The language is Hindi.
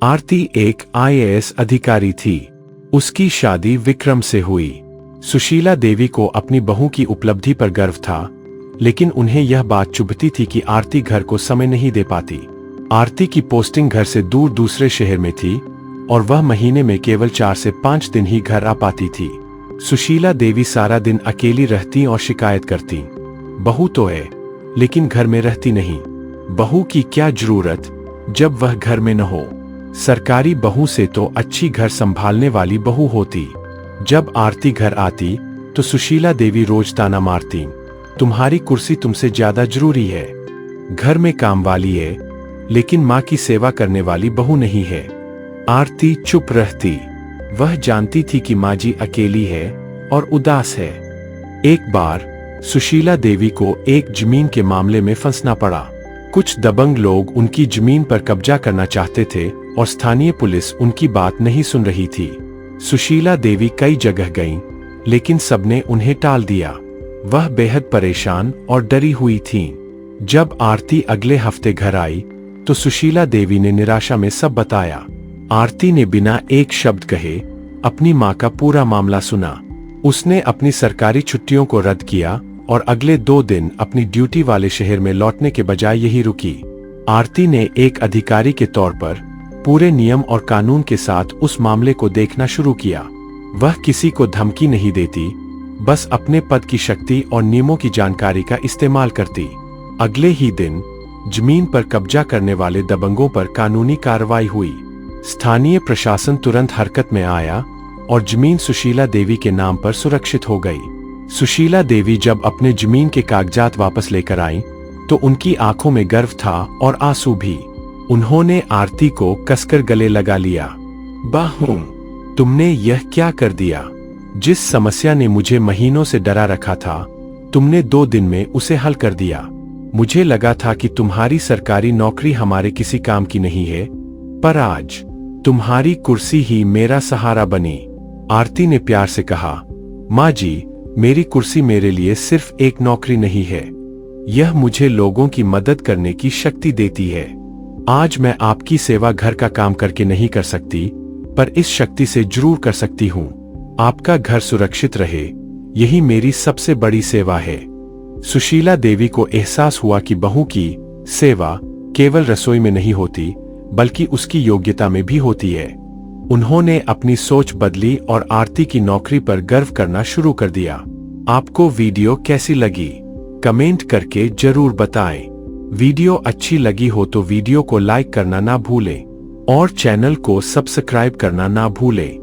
आरती एक IAS अधिकारी थी। उसकी शादी विक्रम से हुई। सुशीला देवी को अपनी बहू की उपलब्धि पर गर्व था, लेकिन उन्हें यह बात चुभती थी कि आरती घर को समय नहीं दे पाती। आरती की पोस्टिंग घर से दूर दूसरे शहर में थी और वह महीने में केवल 4 से 5 दिन ही घर आ पाती थी। सुशीला देवी सारा दिन अकेली रहती और शिकायत करती, बहू तो है लेकिन घर में रहती नहीं। बहू की क्या जरूरत जब वह घर में न हो। सरकारी बहू से तो अच्छी घर संभालने वाली बहू होती। जब आरती घर आती तो सुशीला देवी रोज ताना मारती, तुम्हारी कुर्सी तुमसे ज्यादा जरूरी है। घर में काम वाली है लेकिन माँ की सेवा करने वाली बहू नहीं है। आरती चुप रहती। वह जानती थी कि माँ जी अकेली है और उदास है। एक बार सुशीला देवी को एक जमीन के मामले में फंसना पड़ा। कुछ दबंग लोग उनकी जमीन पर कब्जा करना चाहते थे और स्थानीय पुलिस उनकी बात नहीं सुन रही थी। सुशीला देवी कई जगह गईं, लेकिन सबने उन्हें टाल दिया। वह बेहद परेशान और डरी हुई थीं। जब आरती अगले हफ्ते घर आई तो सुशीला देवी ने निराशा में सब बताया। आरती ने बिना एक शब्द कहे अपनी माँ का पूरा मामला सुना। उसने अपनी सरकारी छुट्टियों को रद्द किया और अगले 2 दिन अपनी ड्यूटी वाले शहर में लौटने के बजाय यही रुकी। आरती ने एक अधिकारी के तौर पर पूरे नियम और कानून के साथ उस मामले को देखना शुरू किया। वह किसी को धमकी नहीं देती, बस अपने पद की शक्ति और नियमों की जानकारी का इस्तेमाल करती। अगले ही दिन जमीन पर कब्जा करने वाले दबंगों पर कानूनी कार्रवाई हुई। स्थानीय प्रशासन तुरंत हरकत में आया और जमीन सुशीला देवी के नाम पर सुरक्षित हो गई। सुशीला देवी जब अपने जमीन के कागजात वापस लेकर आईं, तो उनकी आंखों में गर्व था और आंसू भी। उन्होंने आरती को कसकर गले लगा लिया। बहू, तुमने यह क्या कर दिया? जिस समस्या ने मुझे महीनों से डरा रखा था, तुमने 2 दिन में उसे हल कर दिया। मुझे लगा था कि तुम्हारी सरकारी नौकरी हमारे किसी काम की नहीं है, पर आज तुम्हारी कुर्सी ही मेरा सहारा बनी। आरती ने प्यार से कहा, माँ जी, मेरी कुर्सी मेरे लिए सिर्फ एक नौकरी नहीं है, यह मुझे लोगों की मदद करने की शक्ति देती है। आज मैं आपकी सेवा घर का काम करके नहीं कर सकती, पर इस शक्ति से जरूर कर सकती हूँ। आपका घर सुरक्षित रहे, यही मेरी सबसे बड़ी सेवा है। सुशीला देवी को एहसास हुआ कि बहू की सेवा केवल रसोई में नहीं होती, बल्कि उसकी योग्यता में भी होती है। उन्होंने अपनी सोच बदली और आरती की नौकरी पर गर्व करना शुरू कर दिया। आपको वीडियो कैसी लगी? कमेंट करके जरूर बताएं। वीडियो अच्छी लगी हो तो वीडियो को लाइक करना ना भूलें और चैनल को सब्सक्राइब करना ना भूलें।